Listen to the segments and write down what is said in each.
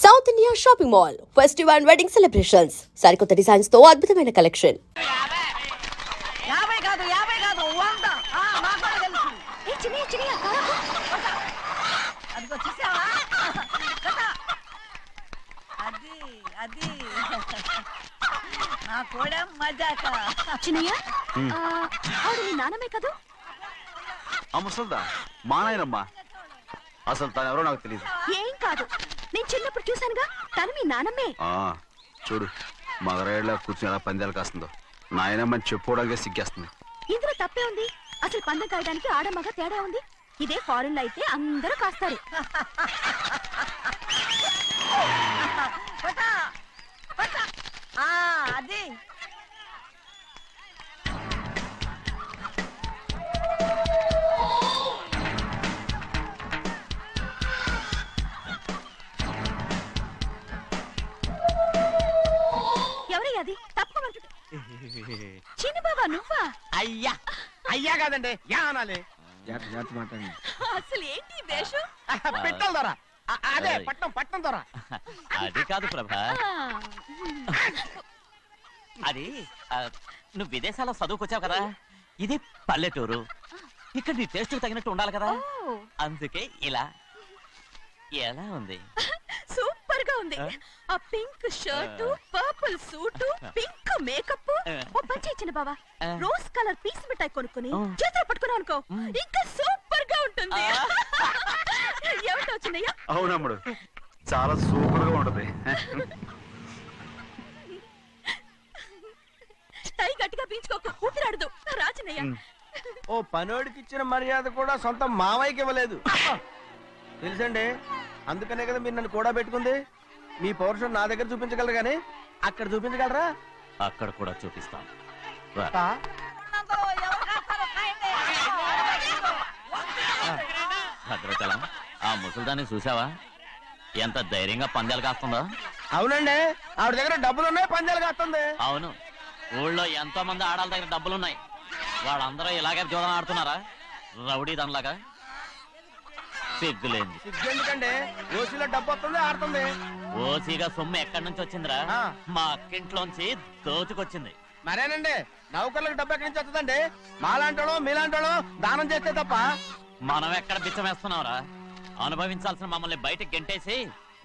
South India shopping mall festive and wedding celebrations సరికొత్త designs తో అద్భుతమైన కలెక్షన్. నానమే కదా ముసల్దా మా నాయనమ్మా. అసలు తను ఎవరో నాకు తెలియదు. ఏం కాదు, నేను చిన్నప్పుడు చూశానుగా, తను మీ నానమ్మే. చూడు మగరాయిలా కూర్చుని ఎలా పందాలు కాస్తుందో. నాయనమ్మని చెప్పుకోవడానికి సిగ్గేస్తుంది. ఇందులో తప్పే ఉంది? అసలు పందెం కాయడానికి ఆడమగ తేడా ఉంది. ఇదే ఫారెన్ లో అయితే అందరూ కాస్తారు. అది ఎవరయ్యా అది? తప్పమంటుంటే చిన్న బాబా నువ్వా? అయ్యా అయ్యా కాదండి యా అనాలి. అసలు ఏంటి వేషం? పెట్టల దొర, అదే పట్నం పట్నం దొర. అది కాదు ప్రభా, అది నువ్వు విదేశాల్లో చదువుకొచ్చావు కదా, ఇది పల్లెటూరు. ఇక్కడ నీ టేస్ట్ తగినట్టు ఉండాలి కదా, అందుకే ఇలా. ఎలా ఉంది? సూపర్ గా ఉంది. ఆ pink shirt, purple suit, pink makeup. ఓ పచ్చి ఇచ్చిన బావా, రోజ్ కలర్ పీస్ మిఠాయి కొనుక్కుని చేతులు పట్టుకున్నావు అనుకో, ఇంకా సూపర్ గా ఉంటుంది. ఏమిటో వచ్చిందయ్యా? అవునమ్ముడు, చాలా సూపర్ గా ఉంటది. టై గట్టిగా పీంచుకోకు, ఊపిరాడదు. రాజనయ్య, ఓ పనోడికి ఇచ్చిన మర్యాద కూడా సొంత మావయ్యకి ఇవ్వలేదు తెలుసండి. అందుకనే కదా మీరు నన్ను కూడా పెట్టుకుంది. మీ పౌరుషం నా దగ్గర చూపించగలరు కానీ అక్కడ చూపించగలరా? అక్కడ కూడా చూపిస్తాం. భద్రచలం, ఆ ముసల్దాన్ని చూసావా? ఎంత ధైర్యంగా పందాలు కాస్తుందో. అవునండి, ఆవిడ దగ్గర డబ్బులు ఉన్నాయి, పందాలు కాస్తుంది. అవును, ఊళ్ళో ఎంతో మంది ఆడాళ్ళ దగ్గర డబ్బులున్నాయి. వాళ్ళందరూ ఇలాగే జోదం ఆడుతున్నారా? రౌడీ దానిలాగా. సిగ్గులేంది. సిగ్గెందుకండి? ఓసీలో డబ్బు వస్తుంది, ఆడుతుంది. ఓసీగా సొమ్ము ఎక్కడి నుంచి వచ్చిందిరా? మా అక్కింట్లోంచి దోచుకొచ్చింది. మరేనండి, నౌకర్లకు డబ్బు ఎక్కడి నుంచి వస్తుందండి? మాలాంటోళ్ళు మీలాంటోళ్ళు దానం చేస్తే తప్ప. మనం ఎక్కడ బిచ్చమేస్తున్నావురా? అనుభవించాల్సిన మమ్మల్ని బయటకు గెంటేసి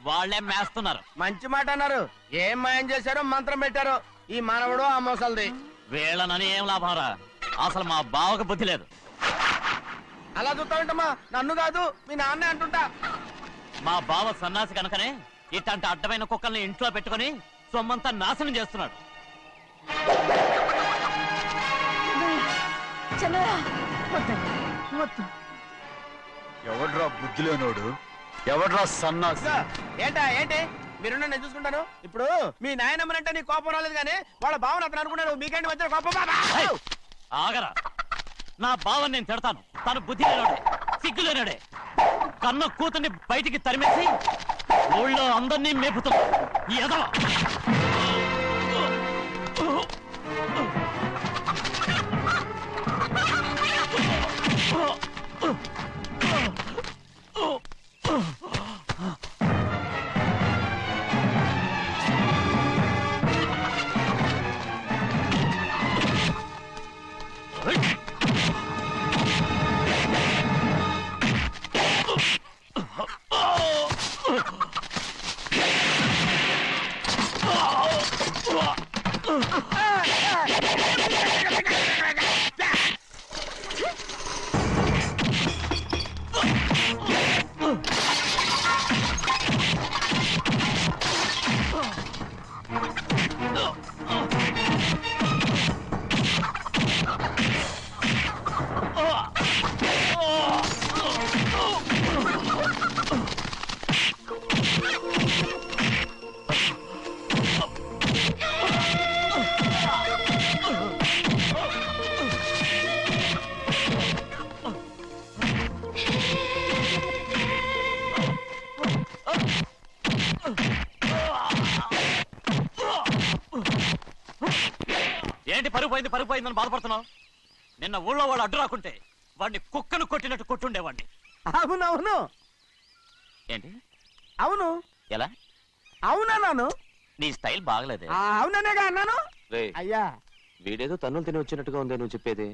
వాళ్లే మేస్తున్నారు. మంచి మాట అన్నారు. ఏం మాయం చేశారో, మంత్రం పెట్టారో ఈ మానవుడు ఆ మోసల్ది. వీళ్ళనని ఏం లాభంరా? అసలు మా బావకు బుద్ధి లేదు. అలా చూస్తామంటమ్మా, నన్ను కాదు మీ నాన్నే అంటుంటా. మా బావ సన్నాసి కనుకనే ఇట్లాంటి అడ్డమైన కుక్కల్ని ఇంట్లో పెట్టుకుని సొమ్మంతా నాశనం చేస్తున్నాడు. ఎవడ్రా బుద్ధిలోనోడు? ఎవడ్రా సన్నాసి? ఏంటా ఏంటి? మీరు నేను చూసుకుంటాను. ఇప్పుడు మీ నాయనమ్మనంటే నీ కోపం రాలేదు కానీ వాళ్ళ భావన అతను అనుకున్నాడు. మీకేంటి మధ్య కోపం? ఆగరా, నా బావని నేను తిడతాను. తను బుద్ధి లేనాడే, సిగ్గు లేనాడే. కన్న కూతుర్ని బయటికి తరిమేసి ఊళ్ళో అందరినీ మేపుతున్నా. ఎదవ ఏంటి పరుగు పోయిందని బాధపడుతున్నావు? నిన్న ఊళ్ళో వాళ్ళు అడ్డు రాకుంటే వాడిని కుక్కను కొట్టినట్టు కొట్టుండేవాడిని. అవునవును. ఏంటి? అవును. ఎలా? అవునా నాను? నీ స్టైల్ బాగలేదే. అవుననేగా అన్నాను. రేయ్, అయ్యా వీడేదో తన్నులు తిని వచ్చినట్టుగా ఉందే నువ్వు చెప్పేది.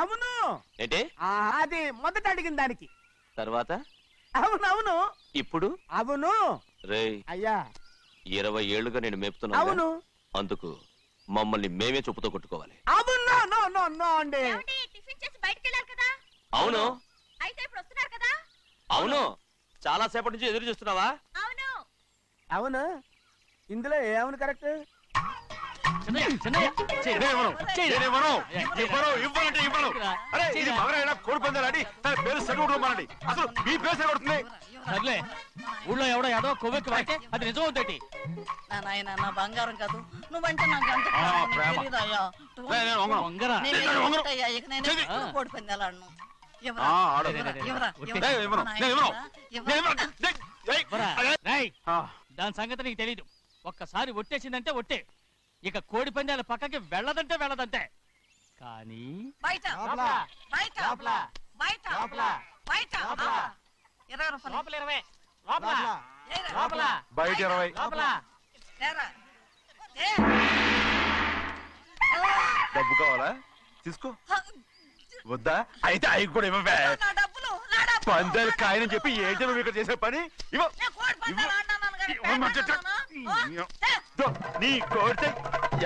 అవును. ఏంటి అది మొదట అడిగిన దానికి. తర్వాత అవునవును. ఇప్పుడు అవును. రేయ్, అయ్యా 20 ఏళ్లుగా నేను మేపుతున్నా. అవును. అందుకు మమ్మల్ని మేమే చెప్పుతో కొట్టుకోవాలి. అవును. నో నో నో అండి. టిఫిన్ చేసి బయటికి వెళ్ళాలి కదా. అవును అయితే ఇప్పుడు వస్తున్నారు కదా. అవును. చాలా సేపటి నుంచి ఎదురు చూస్తున్నావా? అవును. అవును. ఇందులో ఏమవును కరెక్ట్? సర్లే, ఊళ్ళో ఎవడో ఏదో కొవ్వెక్కి వాడితే అది నిజం అవుతాయి. నాయన నా బంగారం కాదు నువ్వంటే నాకు అంత తెలీదయ్యా. ఇక నేను కోడి పందాలను దాని సంగతి నీకు తెలీదు. ఒక్కసారి ఒట్టేసిందంటే ఒట్టే. ఇక కోడి పందాల పక్కకి వెళ్ళదంటే వెళ్ళదంటే. కానీ బయట బయట బయట బయట 20 రూపాయలు లోపల 20 లోపల లోపల బయట 20 లోపల. తేరా. డబ్బు కావాలా? తీసుకో. వద్దా? అయితే అవి కూడా ఇవ్వవే. నా డబ్బులు పందాలు కాయని చెప్పి ఏంటి నువ్వు ఇక్కడ చేసే పని? ఇవ్వ. నేను కోడి పందాలు ఆడినాను కదా, ఇవ్వమంటే పెట్టాను. దో, నీ కోరితే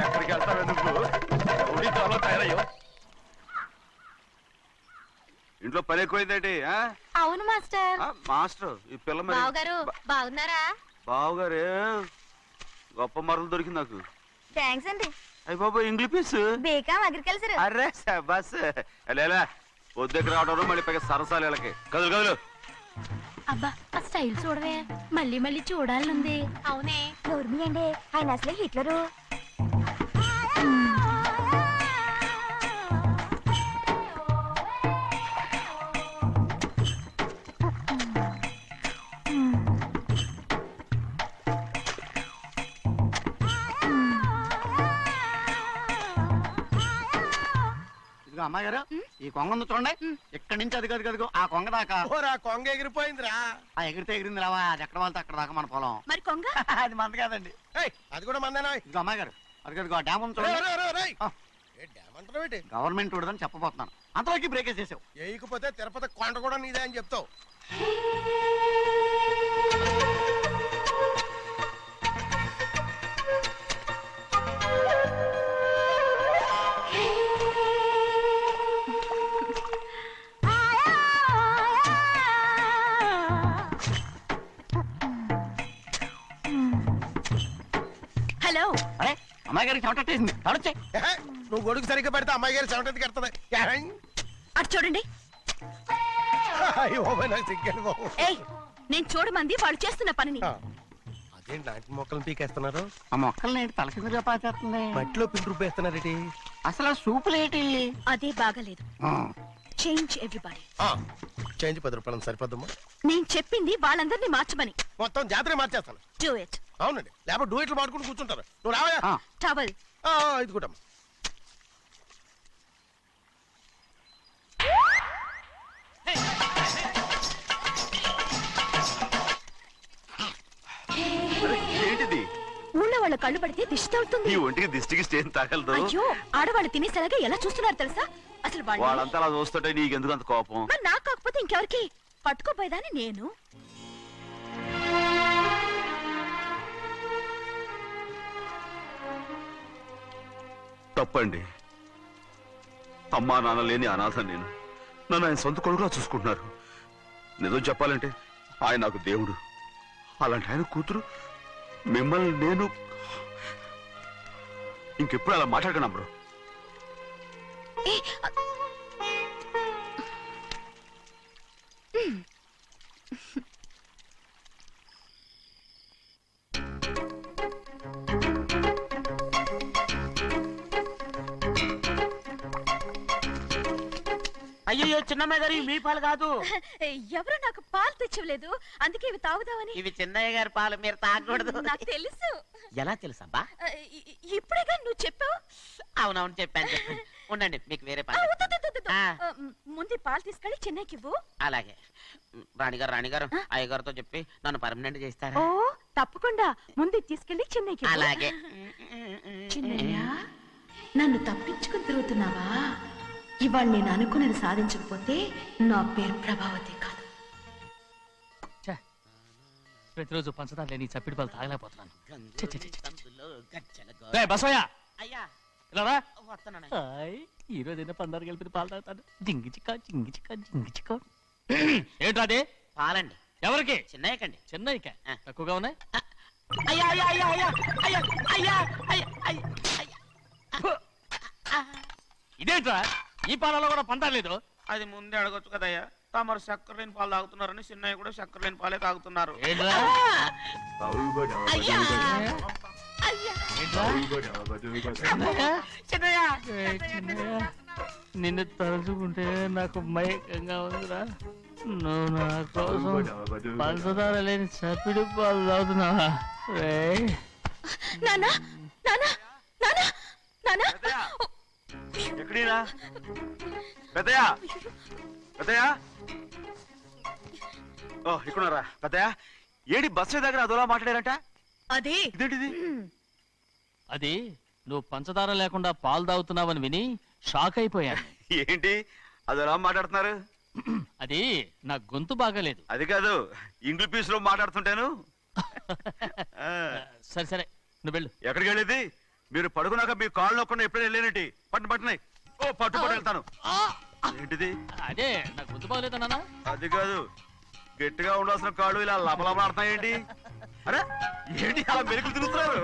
ఎక్కడికి వెళ్తావే నువ్వు? రౌడీ తాలో తయారయ్యో. ఇంట్లో పని ఎక్కువైందేంటి? అవును మాస్టర్. మాస్టర్ ఈ పిల్ల మరి బావగారు బాగున్నారా? బావుగారే గొప్ప మరలు దొరికింది నాకు. థ్యాంక్స్ అండి. అయ్యి బాబు ఇంగ్లీష్ పీస్. బేకాం అగ్రికల్చర్. అరే బస్ లేలా పొద్దుకి రావడం మళ్ళీ పైగా సరసాలు వీళ్ళకి. కదులు కదులు. అబ్బా ఆ స్టైల్ చూడవే, మళ్ళీ మళ్ళీ చూడాలనుంది. అవునే నోర్మి అండి, ఆయన అసలే హిట్లరు. అమ్మాయి గారు ఈ కొంగ ఉంది చూడండి, ఇక్కడి నుంచి అది గదిగో ఆ కొంగ దాకా. కొంగ ఎగిరిపోయిందిరా. ఆ ఎగిరితే ఎగిరింది రావా, అది ఎక్కడ వాళ్ళతో అక్కడ దాకా మన పొలం. మరి కొంగ అది మంద కాదండి. అది కూడా మందేనా? ఇదిగో అమ్మాయి గారు అది గదిగో డ్యామ్ ఉంది చూడండి. ఏమంటారు? గవర్నమెంట్ ఉండదని చెప్పబోతున్నాను, అంతలోకి బ్రేక్ వేసేసావు. వేయకపోతే తిరుపతి కొండ కూడా నీదే అని చెప్తావు. హలో. అరే అమ్మాయి గారికి చెమటేసింది, తడొచ్చే. నువ్వు గొడుగు సరిగ్గా పెడితే అమ్మాయి గారి సెవెంటీ కడుతుంది. అటు చూడండి. ఏయ్, నేను చూడమంది వాళ్ళు చేస్తున్న పనిని. అదేంటి నాటి మొక్కలను పీకేస్తున్నారు? ఆ మొక్కల్ని ఏంటి తలకిందుగా పాచేస్తుంది? మట్టిలో పిండి రూపేస్తున్నారేటి? అసలు ఆ సూపులేటి? అదే బాగలేదు. Change everybody. చేంజ్ 10 రూపాయలు సరిపోద్దమ్మా. నేను చెప్పింది వాళ్ళందరినీ మార్చమని. మొత్తం జాతర మార్చేస్తాను. Do it. అవునండి, లేకపోతే డూయిట్లు మాడుకుంటూ కూర్చుంటారు. నువ్వు రావా? టవల్. ఇది కూడా ఏంటిది? ఊళ్ళో వాళ్ళ కళ్ళు పడితే దిష్టి తగులుతుంది. ఈ ఒంటికి దిష్టికి స్టేన్ తగలదు. అయ్యో, ఆడవాళ్ళు తినేసేలాగా ఎలా చూస్తున్నారు తెలుసా? అసలు వాళ్ళంతా అలా చూస్తుంటే నీకెందుకు అంత కోపం? మరి నాకు కాకపోతే ఇంకెవరికి? పట్టుకోపోయేదాన్ని నేను. తప్పండి. అమ్మా నాన్న లేని అనాథ నేను. నన్ను ఆయన సొంత కొడుకులా చూసుకుంటున్నారు. నిజం చెప్పాలంటే ఆయన నాకు దేవుడు. అలాంటి ఆయన కూతురు మిమ్మల్ని నేను ఇంకెప్పుడు అలా మాట్లాడగలను బ్రో. అయ్యో చిన్నమ్మాయి గారు మీ పాలు కాదు. ఎవరు నాకు పాలు తెచ్చివ్వలేదు, అందుకే ఇవి తాగుదామని. ఇవి చిన్నయ్య గారి పాలు, మీరు తాగకూడదు. నాకు తెలుసు. ఎలా తెలుసబ్బా? ఇప్పుడేగా నువ్వు చెప్పావు. అవునవును చెప్పాను. ఉండండి మీకు వేరే ఆ, పని వద్దు, వద్దు, వద్దు, వద్దు. ఆ. ముందు ఈ పాలు తీసుకెళ్ళి చెన్నైకి ఇవ్వు. అలాగే రాణిగారు అయ్యగారితో చెప్పి నన్ను పర్మనెంట్ ఓ చేస్తారా తప్పకుండా ముందు ఇది తీసుకెళ్ళి చెన్నైకి ఇవ్వు. అలాగే చిన్నయ్య నన్ను తప్పించుకుని తిరుగుతున్నావా? ఇవాళ నేను అనుకున్నది సాధించకపోతే నా పేరు ప్రభావతి కాదు. ప్రతిరోజు పంచదార లేని చప్పిడి పాలు తాగలేకపోతున్నాను. ఛే, ఛే, ఛే, ఛే. గంతులో గజ్జల గో- రేయ్ బసవయ్య, అయ్యా ఇలా రా. వస్తున్నాను హాయ్, ఈ రోజు అయినా పందారు కలిపి పాలు తాగుతాను. జింగి చిక్క జింగి చిక్క జింగి చిక్క. ఏంట్రా అది? పాలండి ఎవరికి? చిన్నయ్యకండి చెన్నైకా? ఆ. తక్కువగా ఉన్నాయి. అయ్యా అయ్యా అయ్యా అయ్యా అయ్యా అయ్యా అయ్యా అయ్యా అయ్యా ఇదేంట్రా, ఈ పాలలో కూడా పందా లేదు? అది ముందే అడగొచ్చు కదయ్యా. తమరు చక్కెర లేని పాలు తాగుతున్నారని చిన్నయ్య కూడా చక్కెర లేని పాలే తాగుతున్నారు. ఏంట్రా? అయ్యా ఏంట్రా? చిన్నయ్య ఏయ్, చిన్నయ్య, నిన్ను తలుచుకుంటే నాకు మైకంగా ఉందిరా. నువ్వు నా కోసం పంచదార లేని చప్పిడి పాలు తాగుతున్నావా? రేయ్, నానా నానా నానా నానా ఎక్కడీనా పెద్దయా పెద్దయా ఓ ఇక్కడున్నారా పెద్దయా ఏడి బస్సు దగ్గర అదోలా మాట్లాడారంట అది ఇదేంటిది అది నువ్వు పంచదార లేకుండా పాలు తాగుతున్నావని విని షాక్ అయిపోయాను. ఏంటి అదోలా మాట్లాడుతున్నారు అది నా గొంతు బాగాలేదు. అది కాదు ఇంగ్లీష్ పీస్ లో మాట్లాడుతుంటాను ఆ, సరే సరే, నువ్వు వెళ్ళు. ఎక్కడికి వెళ్ళేది మీరు పడుకున్నాక మీ కాళ్ళు నొక్కకుండా ఎప్పుడైనా వెళ్ళేనంటి పట్టునాయి ఓ పట్టు వెళ్తాను ఏంటిది అదే నా గొంతు బాగలేదు నాన్న. అది కాదు గట్టిగా ఉండాల్సిన కాళ్ళు ఇలా లబలబలాడుతున్నాయేంటి అరే ఏంటి అలా మెరుకులు తిరుగుతున్నారు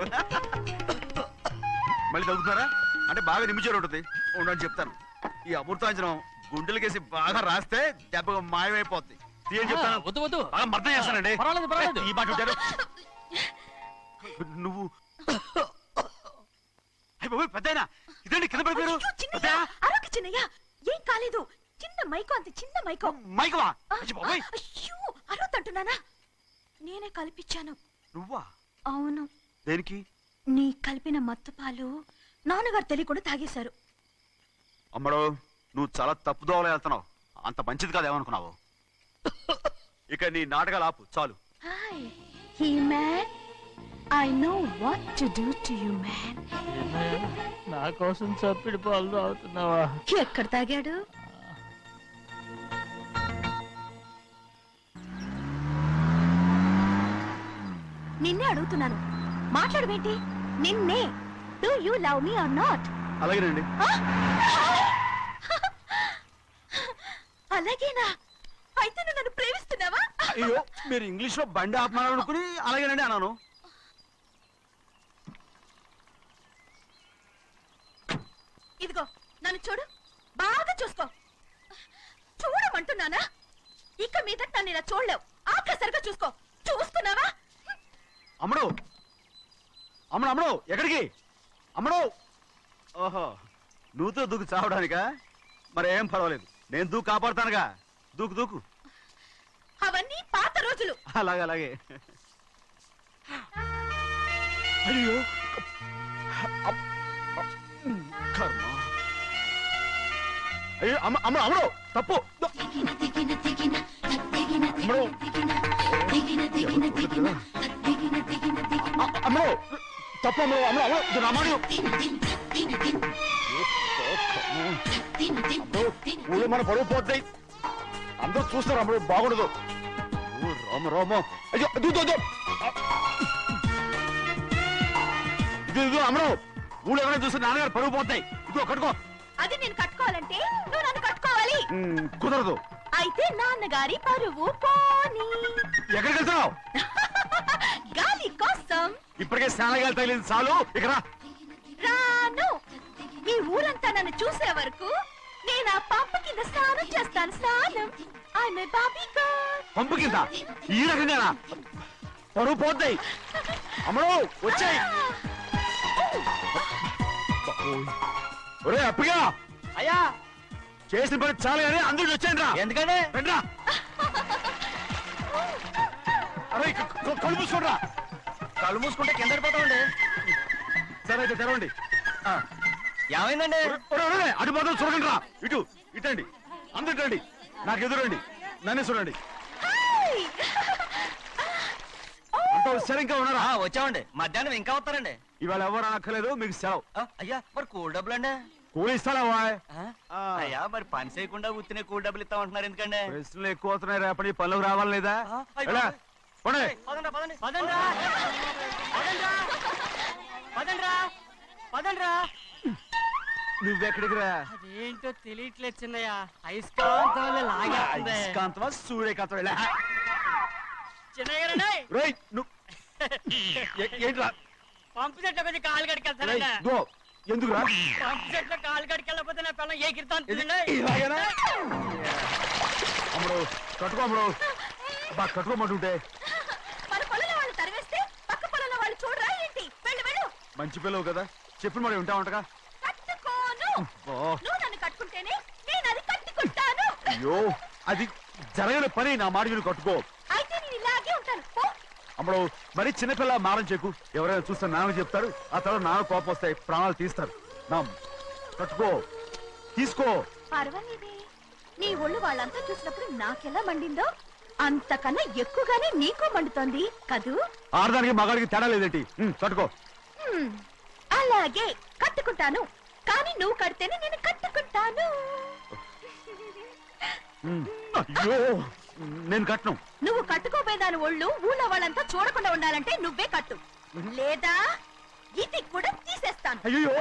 మళ్ళీ తగ్గుతున్నారా అంటే బాగా నిమిషాలు ఉంటుంది ఉండని చెప్తాను ఈ అమృతాంజనం గుండెలకేసి బాగా రాస్తే దెబ్బగా మాయమైపోద్ది తీయని చెప్తాను వద్దు వద్దు, బాగా మర్దం చేస్తానండి పర్వాలేదు, పర్వాలేదు. ఈ మాట ఉంటారు నువ్వు పెద్దయినా ఇదండి కింద పడిపోయారు అయ్యో, చిన్నయ్య, అరవకు చిన్నయ్య, ఏం కాలేదు. చిన్న మైకో, అంత చిన్న మైకో. మైకవా అయ్యో అరవతంటున్నానా? నేనే కల్పించాను. నువ్వా అవును, దేనికి నీ కలిపిన మత్తు పాలు నాన్నగారు తెలియకుండా తాగేశారు. అమ్మడో నువ్వు చాలా తప్పుదోవలో వెళ్తున్నావు అంత మంచిది కాదు ఏమనుకున్నావు ఇక నీ నాటకాలు ఆపు చాలు hi he man, I know what to do to you man. నా కోసం చప్పిడి పాలు తాగుతున్నావా? ఎక్కడ తాగాడు? నిన్నే అడుగుతున్నాను, మాట్లాడవేంటి? నిన్నే. Do you love me or not? అలాగేనండి అలాగేనా? అయితే నువ్వు నన్ను ప్రేమిస్తున్నావా? అయ్యో మీరు ఇంగ్లీష్ లో బండి ఆపమాలనుకుని అలాగేనండి అన్నాను ఇదిగో నన్ను చూడు, బాగా చూసుకో. చూడమంటున్నానా? ఇక మీద నన్ను ఇలా చూడలేవు. ఆఖసరిగా చూసుకో. చూస్తున్నావా? అమ్మడు అమ్మడు అమ్మడు ఎక్కడికి అమ్మడు ఓహో నువ్వుతో దూకు చావడానికా మరి ఏం పర్వాలేదు నేను దూకు కాపాడుతానుగా దూకు దూకు అవన్నీ పాత రోజులు. అలాగే అలాగే అయ్యో కర్మ అయ్యో అమ్మ అమ్మ అమ్మడు తప్పు అమ్మడు అమ్మడు తప్పు అమ్మడు అమ్మడు అమ్మడు రామాడు ఊళ్ళో మన పరువు పోతాయి అందరూ చూస్తారు అమ్మడు బాగుండదు రామ రామ అయ్యో ఇది అమ్మడు ఊళ్ళో ఎవరైనా చూస్తే నాన్నగారు పరువు పోతాయి ఇదిగో కట్టుకో అది నేను కట్టుకోవాలంటే నువ్వు నన్ను కట్టుకోవాలి. కుదరదు అయితే నాన్నగారి పరువు పోనీ. ఎక్కడికి వెళ్తున్నావు గాలి కోసం. ఇప్పటికే స్నానగాలు తగిలింది చాలు ఇక రా రాను. ఈ ఊరంతా నన్ను చూసే వరకు నేను ఆ పంప కింద స్నానం చేస్తాను. స్నానం. I'm a Barbie girl. పంపు కింద ఈ రకంగా పరువు పోతాయి అమ్మడు వచ్చాయి ఒరే అప్పగా అయ్యా చేసిన పని చాలు కానీ అందరికి వచ్చాను రా ఎందుకంటే రండ్రా అరే కళ్ళు మూసుకోండిరా కళ్ళు మూసుకుంటే కింద పడిపోతామండి. సరే అయితే తెరవండి ఏమైందండి అటు మాత్రం చూడండి రా, ఇటు ఇటండి, అందటండి, నాకు ఎదురండి, నన్ను చూడండి. అంతా సరే ఇంకా ఉన్నారా? వచ్చామండి. మధ్యాహ్నం ఇంకా వస్తారండి. ఇవాళ ఎవరు అనక్కర్లేదు, మీకు సెలవు. అయ్యా మరి కూల్ డబ్బులు అండి. కూలి ఇస్తారా వాయ్? అయ్యా మరి పని చేయకుండా ఉత్తినే కూల్ డబ్బులు ఇస్తామంటున్నారు ఎందుకండి? ప్రశ్నలు ఎక్కువ అవుతున్నాయి, రేపటి పనులకు రావాలి లేదా? ఎలా? పోనీ. నువ్వెక్కడికి రా? అదేంటో తెలియట్లేదు చిన్నయ్య. అయస్కాంతం వల్ల లాగేస్తుంది. అయస్కాంతమా సూర్యకాంతం? ఎలా? చిన్నయ్య గారండి, రేయ్, నువ్వు ఏంట్రా? పంపు చెట్ల కొద్ది కాలు రేయ్, కడికెళ్తానండి. దో, ఎందుకురా? పంపు చెట్ల కాలు కడికెళ్ళకపోతే నా పిల్లలు ఏ కిర్తాను ఇలాగేనా? అమ్ముడు కట్టుకో, అమ్ముడు. బా కట్టుకోమంటుంటే మన పొలంలో వాళ్ళు తరివేస్తే పక్క పొలంలో వాళ్ళు చూడరా ఏంటి? వెళ్ళు వెళ్ళు. మంచి పిల్లవు కదా, చెప్పిన మరి ఉంటా ఉంటగా. కట్టుకోను. ఓ, నువ్వు నన్ను కట్టుకుంటేనే నేను అది కట్టుకుంటాను. అయ్యో, అది జరగని పని, నా మాట విని కట్టుకో. అయితే నేను ఇలాగే ఉంటాను. పో. అమ్మడు మరి చిన్నపిల్ల మారం చెక్కు, ఎవరైనా చూస్తే నాన్న చెప్తారు, ఆ తర్వాత నాన్న కోపం వస్తాయి, ప్రాణాలు తీస్తారు. నా కట్టుకో, తీసుకో. పర్వాలేదే, నీ ఒళ్ళు వాళ్ళంతా చూసినప్పుడు నాకెలా మండిందో అంతకన్నా ఎక్కువగానే నీకు మండుతోంది కదూ? ఆడదానికి మగాడికి తేడా లేదేంటి? కట్టుకో. అలాగే కట్టుకుంటాను, కానీ నువ్వు కడితేనే నేను కట్టుకుంటాను. అయ్యో, నేను కట్టను. నువ్వు కట్టుకోపోయేదాని ఒళ్ళు ఊళ్ళో వాళ్ళంతా చూడకుండా ఉండాలంటే నువ్వే కట్టు, లేదా ఇది కూడా తీసేస్తాను. అయ్యో